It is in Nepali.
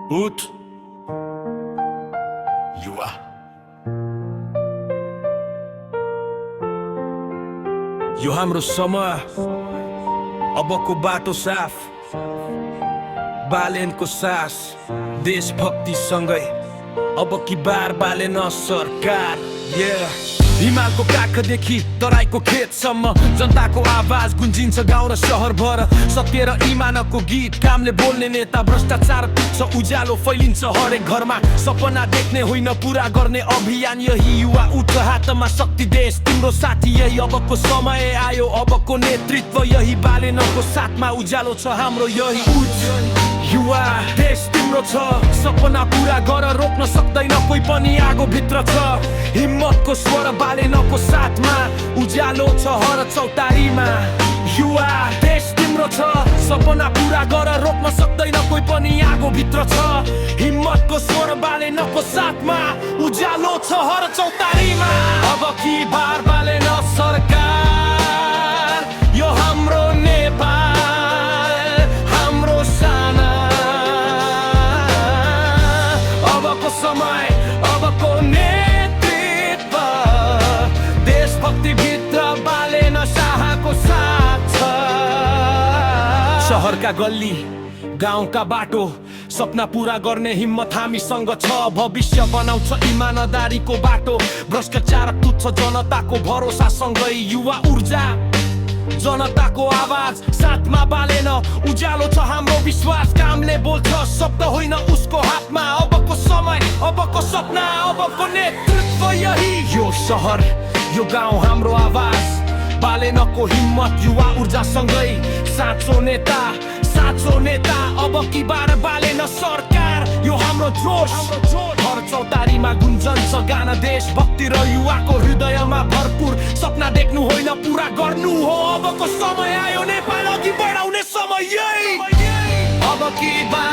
उठ युवा यो हाम्रो समय अबको बाटो साफ बालेनको सास देशभक्ति सँगै अब की बार बालेन सरकार हिमालको काखदेखि तराईको खेतसम्म जनताको आवाज गुन्जिन्छ गाउँ र सहरभर सत्य र इमानको गीत कामले बोल्ने नेता भ्रष्टाचार पुग्छ उज्यालो फैलिन्छ हरेक घरमा सपना देख्ने होइन पुरा गर्ने अभियान यही युवा उठ हातमा शक्ति देश तिम्रो साथी यही अबको समय आयो अबको नेतृत्व यही बालेनको साथमा उज्यालो छ हाम्रो यही उठ युवा देश तिम्रो छ सपना पुरा गर रोक्न सक्दैन कोही पनि आगो भित्र छ हिम्मतको स्वर बालेनको साथमा उज्यालो छ हर चौतारीमा युवा देश तिम्रो छ सपना पुरा गर रोक्न सक्दैन कोही पनि आगो भित्र छ हिम्मतको स्वर बालेनको साथमा उज्यालो छ हर चौतारीमा अब की बार बालेन सरकार यो हाम्रो नेपाल समय अबको नेतृत्व देशभक्ति भित्र बालेन शाहको साथ छ शहरका गल्ली गाउँका बाटो सपना पूरा गर्ने हिम्मत हामीसँग छ भविष्य बनाउँछ इमानदारीको बाटो भ्रष्टाचार तुच्छ जनताको भरोसासँगै युवा ऊर्जा जनताको आवाज साथमा बालेन उज्यालो छ हाम्रो विश्वास कामले बोल्छ शब्द होइन उसको हातमा अबको समय अबको सपना अबको नेतृत्व यही यो शहर यो गाउँ हाम्रो आवाज बालेनको हिम्मत युवा ऊर्जासँगै साँचो नेता अब की बार बालेन सरकार यो हाम्रो जोश हर चौतारीमा गुन्जन्छ गाना देशभक्ति र युवाको हृदयमा भरपुर सपना देख्नु होइन पुरा गर्नु हो अबको समय आयो नेपाल अघि बढाउने समय यही अब की बार